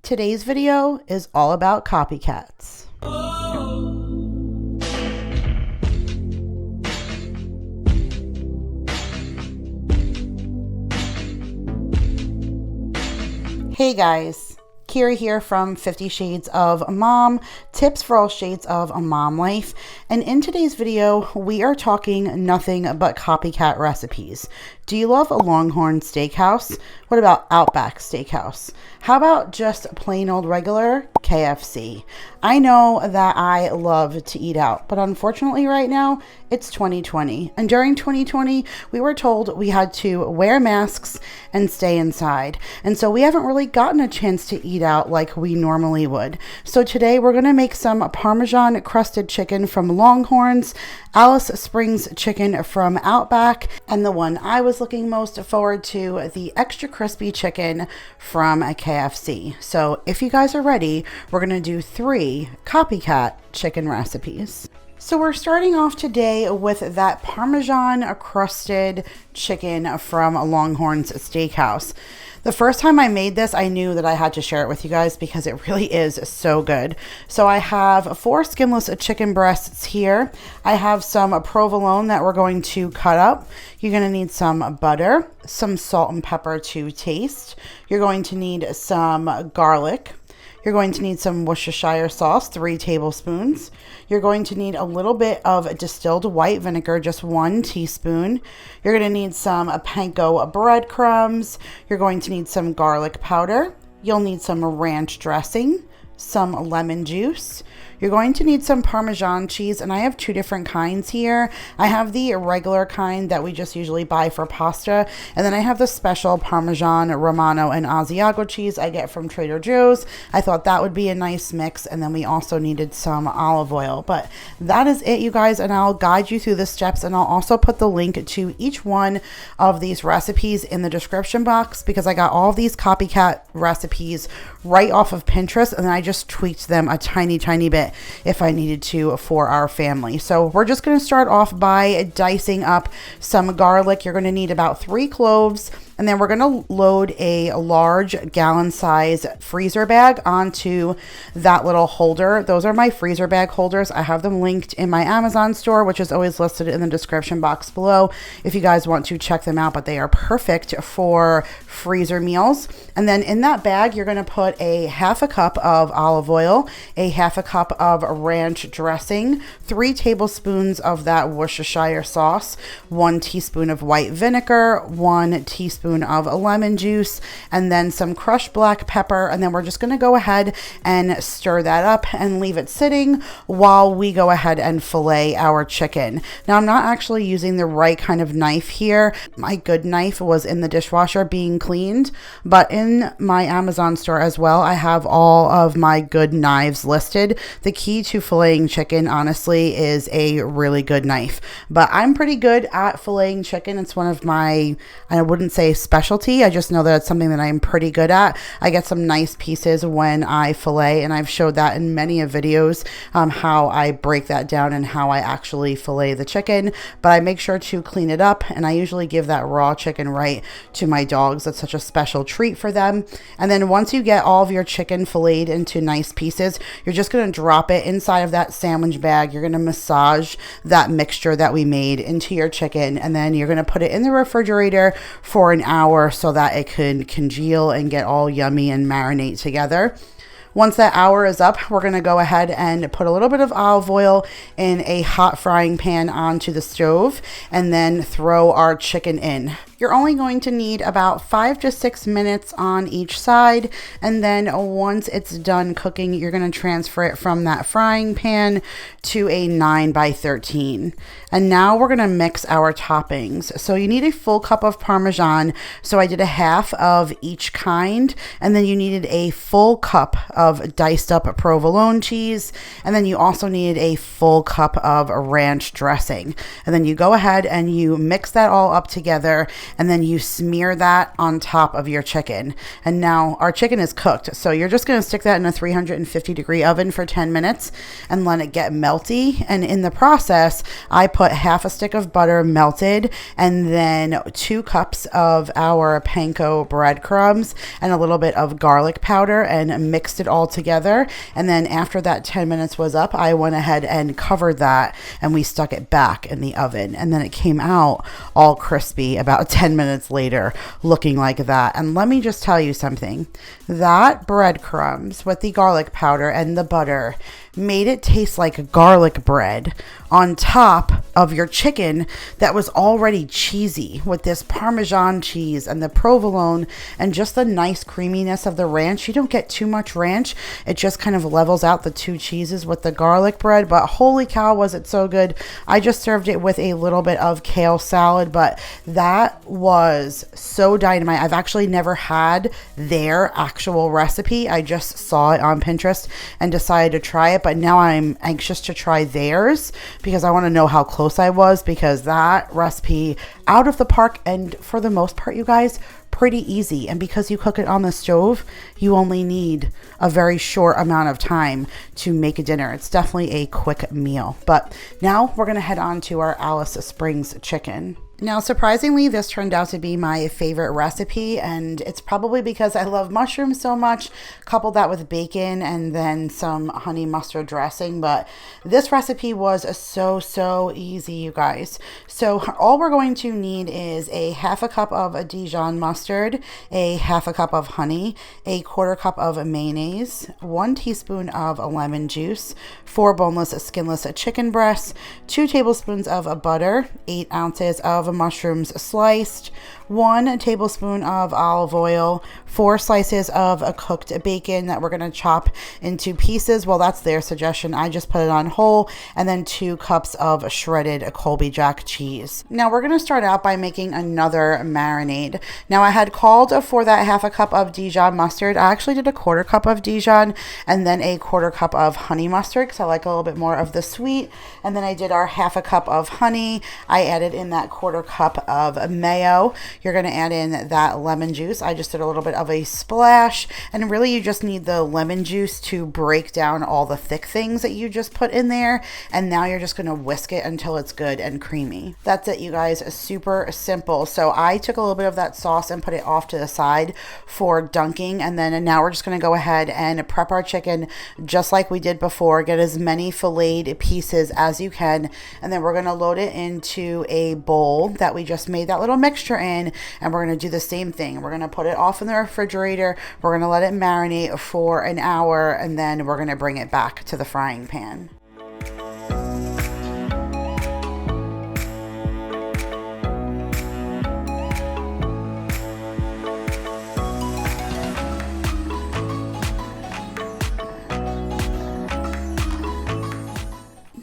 Today's video is all about copycats. Hey guys, Kira here from 50 Shades of Mom, tips for all shades of a mom life. And in today's video, we are talking nothing but copycat recipes. Do you love a Longhorn steakhouse? What about Outback Steakhouse? How about just plain old regular KFC? I know that I love to eat out, but unfortunately right now it's 2020. And during 2020, we were told we had to wear masks and stay inside. And so we haven't really gotten a chance to eat out like we normally would. So today we're going to make some Parmesan Crusted Chicken from Longhorns, Alice Springs chicken from Outback, and the one I was looking most forward to, the extra crispy chicken from a KFC. So if you guys are ready, we're going to do 3 copycat chicken recipes. So we're starting off today with that Parmesan Crusted Chicken from Longhorns Steakhouse. The first time I made this, I knew that I had to share it with you guys because it really is so good. So I have 4 skinless chicken breasts here. I have some provolone that we're going to cut up. You're going to need some butter, some salt and pepper to taste. You're going to need some garlic. You're going to need some Worcestershire sauce, 3 tablespoons. You're going to need a little bit of distilled white vinegar, just 1 teaspoon. You're going to need some panko breadcrumbs. You're going to need some garlic powder. You'll need some ranch dressing, some lemon juice. You're going to need some Parmesan cheese, and I have 2 different kinds here. I have the regular kind that we just usually buy for pasta, and then I have the special Parmesan Romano and Asiago cheese I get from Trader Joe's. I thought that would be a nice mix, and then we also needed some olive oil. But that is it, you guys, and I'll guide you through the steps, and I'll also put the link to each one of these recipes in the description box because I got all of these copycat recipes right off of Pinterest, and then I just tweaked them a tiny bit if I needed to for our family. So we're just going to start off by dicing up some garlic. You're going to need about 3 cloves, and then we're going to load a large gallon size freezer bag onto that little holder. Those are my freezer bag holders. I have them linked in my Amazon store, which is always listed in the description box below if you guys want to check them out, but they are perfect for freezer meals. And then in that bag, you're going to put a 1/2 cup of olive oil, a 1/2 cup of ranch dressing, 3 tablespoons of that Worcestershire sauce, 1 teaspoon of white vinegar, 1 teaspoon of lemon juice, and then some crushed black pepper. And then we're just going to go ahead and stir that up and leave it sitting while we go ahead and fillet our chicken. Now, I'm not actually using the right kind of knife here. My good knife was in the dishwasher being cleaned, but in my Amazon store as well, I have all of my good knives listed. The key to filleting chicken, honestly, is a really good knife. But I'm pretty good at filleting chicken. It's one of my, I wouldn't say specialty, I just know that it's something that I'm pretty good at. I get some nice pieces when I fillet, and I've showed that in many of videos, how I break that down and how I actually fillet the chicken. But I make sure to clean it up, and I usually give that raw chicken right to my dogs. That's such a special treat for them. And then once you get all of your chicken filleted into nice pieces, you're just going to drop it inside of that sandwich bag. You're going to massage that mixture that we made into your chicken, and then you're going to put it in the refrigerator for an hour so that it could congeal and get all yummy and marinate together. Once that hour is up, we're going to go ahead and put a little bit of olive oil in a hot frying pan onto the stove and then throw our chicken in. You're only going to need about 5 to 6 minutes on each side, and then once it's done cooking, you're going to transfer it from that frying pan to a 9x13. And now we're going to mix our toppings. So you need a full cup of Parmesan, so I did a 1/2 of each kind, and then you needed a full cup of diced up provolone cheese, and then you also needed a full cup of ranch dressing. And then you go ahead and you mix that all up together, and then you smear that on top of your chicken. And now our chicken is cooked, so you're just going to stick that in a 350-degree oven for 10 minutes and let it get melty. And in the process, I put half a stick of butter melted and then 2 cups of our panko breadcrumbs and a little bit of garlic powder and mixed it all together. And then after that 10 minutes was up, I went ahead and covered that and we stuck it back in the oven. And then it came out all crispy about 10 minutes later, looking like that. And let me just tell you something. That breadcrumbs with the garlic powder and the butter made it taste like garlic bread on top of your chicken that was already cheesy with this Parmesan cheese and the provolone and just the nice creaminess of the ranch. You don't get too much ranch. It just kind of levels out the 2 cheeses with the garlic bread, but holy cow, was it so good. I just served it with a little bit of kale salad, but that was so dynamite. I've actually never had their actual recipe. I just saw it on Pinterest and decided to try it, but now I'm anxious to try theirs because I want to know how close I was, because that recipe out of the park, and for the most part, you guys, pretty easy. And because you cook it on the stove, you only need a very short amount of time to make a dinner. It's definitely a quick meal. But now we're going to head on to our Alice Springs chicken. Now, surprisingly, this turned out to be my favorite recipe, and it's probably because I love mushrooms so much, coupled that with bacon and then some honey mustard dressing. But this recipe was so easy, you guys. So all we're going to need is a half a cup of Dijon mustard, a half a cup of honey, a quarter cup of mayonnaise, 1 teaspoon of lemon juice, 4 boneless, skinless chicken breasts, 2 tablespoons of butter, 8 ounces of mushrooms sliced, 1 tablespoon of olive oil, 4 slices of a cooked bacon that we're going to chop into pieces. Well, that's their suggestion. I just put it on whole, and then 2 cups of shredded Colby Jack cheese. Now we're going to start out by making another marinade. Now I had called for that half a cup of Dijon mustard. I actually did a quarter cup of Dijon and then a quarter cup of honey mustard because I like a little bit more of the sweet. And then I did our half a cup of honey. I added in that quarter cup of mayo. You're going to add in that lemon juice. I just did a little bit of a splash, and really you just need the lemon juice to break down all the thick things that you just put in there. And now you're just going to whisk it until it's good and creamy. That's it, you guys. Super simple. So I took a little bit of that sauce and put it off to the side for dunking, and then now we're just going to go ahead and prep our chicken just like we did before. Get as many filleted pieces as you can, and then we're going to load it into a bowl that we just made that little mixture in, and we're going to do the same thing. We're going to put it off in the refrigerator. We're going to let it marinate for an hour, and then we're going to bring it back to the frying pan.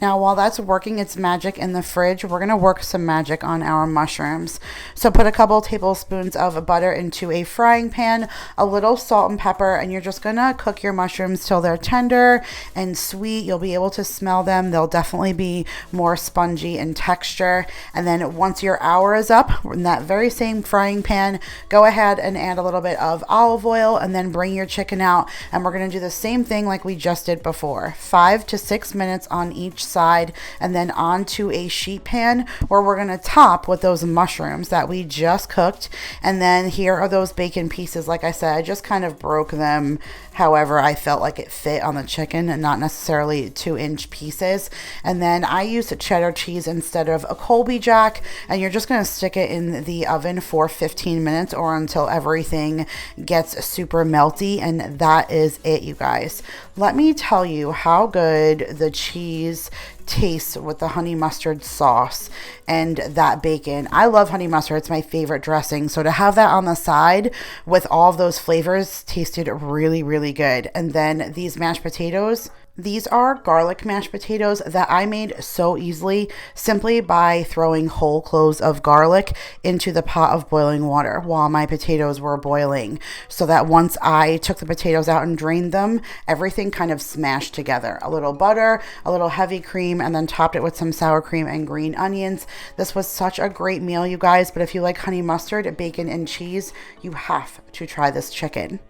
Now, while that's working its magic in the fridge, we're going to work some magic on our mushrooms. So put a couple tablespoons of butter into a frying pan, a little salt and pepper, and you're just going to cook your mushrooms till they're tender and sweet. You'll be able to smell them. They'll definitely be more spongy in texture. And then once your hour is up, in that very same frying pan, go ahead and add a little bit of olive oil and then bring your chicken out. And we're going to do the same thing like we just did before. 5 to 6 minutes on each side, and then onto a sheet pan where we're going to top with those mushrooms that we just cooked. And then here are those bacon pieces. Like I said, I just kind of broke them however I felt like it fit on the chicken, and not necessarily 2-inch pieces. And then I used cheddar cheese instead of a Colby Jack, and you're just going to stick it in the oven for 15 minutes or until everything gets super melty. And that is it, you guys. Let me tell you how good the cheese tastes with the honey mustard sauce and that bacon. I love honey mustard. It's my favorite dressing. So to have that on the side with all of those flavors tasted really good. And then these mashed potatoes, These are garlic mashed potatoes that I made so easily simply by throwing whole cloves of garlic into the pot of boiling water while my potatoes were boiling, so that once I took the potatoes out and drained them, everything kind of smashed together. A little butter, a little heavy cream, and then topped it with some sour cream and green onions. This was such a great meal, you guys, but if you like honey mustard, bacon, and cheese, you have to try this chicken.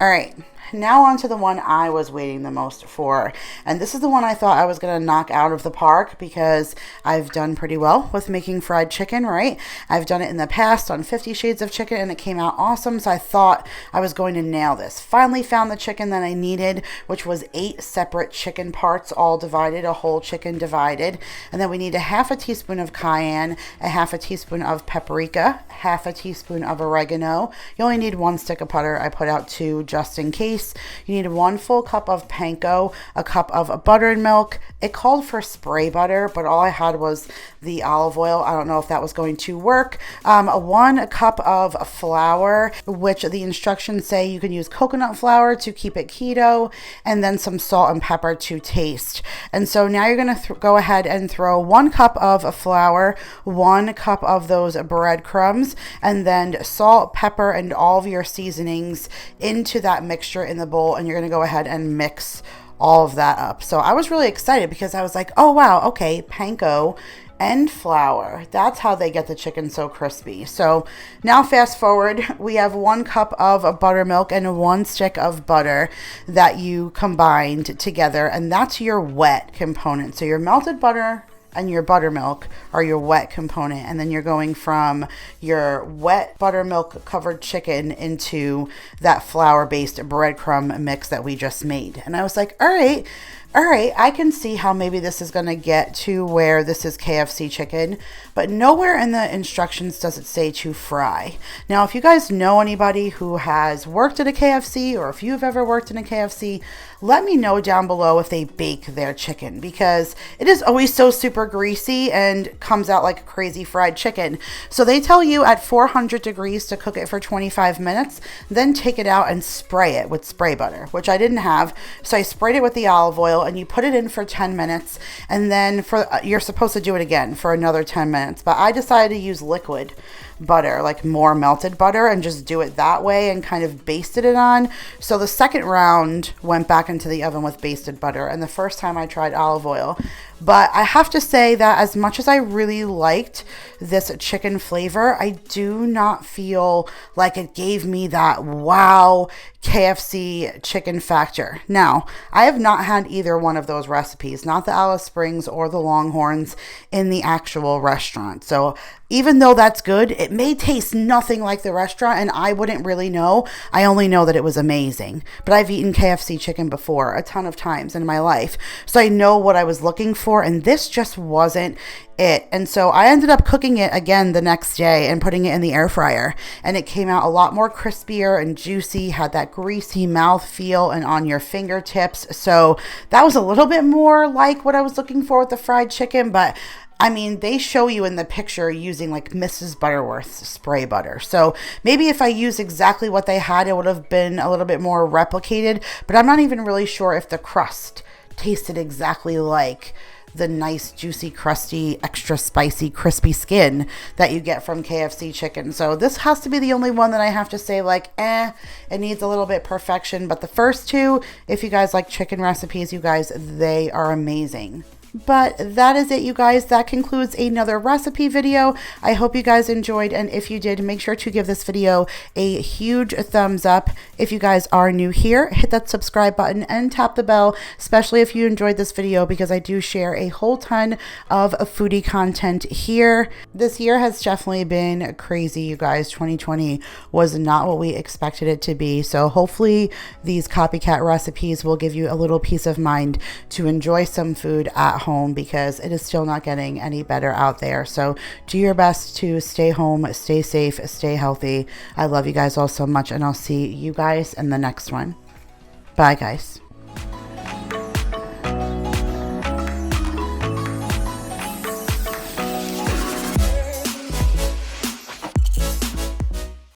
All right, now on to the one I was waiting the most for. And this is the one I thought I was going to knock out of the park because I've done pretty well with making fried chicken, right? I've done it in the past on 50 Shades of Chicken and it came out awesome. So I thought I was going to nail this. Finally found the chicken that I needed, which was 8 separate chicken parts, all divided, a whole chicken divided. And then we need a half a teaspoon of cayenne, a half a teaspoon of paprika, half a teaspoon of oregano. You only need 1 stick of butter. I put out 2 just in case. You need 1 full cup of panko, a cup of buttered milk. It called for spray butter, but all I had was the olive oil. I don't know if that was going to work. 1 cup of flour, which the instructions say you can use coconut flour to keep it keto, and then some salt and pepper to taste. And so now you're going to go ahead and throw 1 cup of flour, 1 cup of those breadcrumbs, and then salt, pepper, and all of your seasonings into that mixture in the bowl, and you're going to go ahead and mix all of that up. So I was really excited because I was like, oh wow, okay, panko and flour, that's how they get the chicken so crispy. So now fast forward, we have 1 cup of buttermilk and 1 stick of butter that you combined together, and that's your wet component. So your melted butter and your buttermilk are your wet component, and then you're going from your wet buttermilk covered chicken into that flour based breadcrumb mix that we just made. And I was like, all right, I can see how maybe this is going to get to where this is KFC chicken, but nowhere in the instructions does it say to fry. Now, if you guys know anybody who has worked at a KFC, or if you've ever worked in a KFC, let me know down below if they bake their chicken, because it is always so super greasy and comes out like a crazy fried chicken. So they tell you at 400 degrees to cook it for 25 minutes, then take it out and spray it with spray butter, which I didn't have. So I sprayed it with the olive oil, and you put it in for 10 minutes, and then you're supposed to do it again for another 10 minutes. But I decided to use liquid butter, like more melted butter, and just do it that way and kind of basted it on. So the second round went back into the oven with basted butter, and the first time I tried olive oil. But I have to say that as much as I really liked this chicken flavor, I do not feel like it gave me that wow KFC chicken factor. Now, I have not had either one of those recipes, not the Alice Springs or the Longhorns in the actual restaurant. So even though that's good, it may taste nothing like the restaurant, and I wouldn't really know. I only know that it was amazing. But I've eaten KFC chicken before a ton of times in my life, so I know what I was looking for, and this just wasn't it. And so I ended up cooking it again the next day and putting it in the air fryer, and it came out a lot more crispier and juicy, had that greasy mouth feel and on your fingertips. So that was a little bit more like what I was looking for with the fried chicken. But I mean, they show you in the picture using like Mrs. Butterworth's spray butter. So maybe if I used exactly what they had, it would have been a little bit more replicated. But I'm not even really sure if the crust tasted exactly like the nice, juicy, crusty, extra spicy, crispy skin that you get from KFC chicken. So this has to be the only one that I have to say like, it needs a little bit perfection. But the first two, if you guys like chicken recipes, you guys, they are amazing. But that is it, you guys. That concludes another recipe video. I hope you guys enjoyed, and if you did, make sure to give this video a huge thumbs up. If you guys are new here, hit that subscribe button and tap the bell, especially if you enjoyed this video, because I do share a whole ton of foodie content here. This year has definitely been crazy, you guys. 2020 was not what we expected it to be. So hopefully these copycat recipes will give you a little peace of mind to enjoy some food at home, because it is still not getting any better out there. So do your best to stay home, stay safe, stay healthy. I love you guys all so much, and I'll see you guys in the next one. Bye, guys.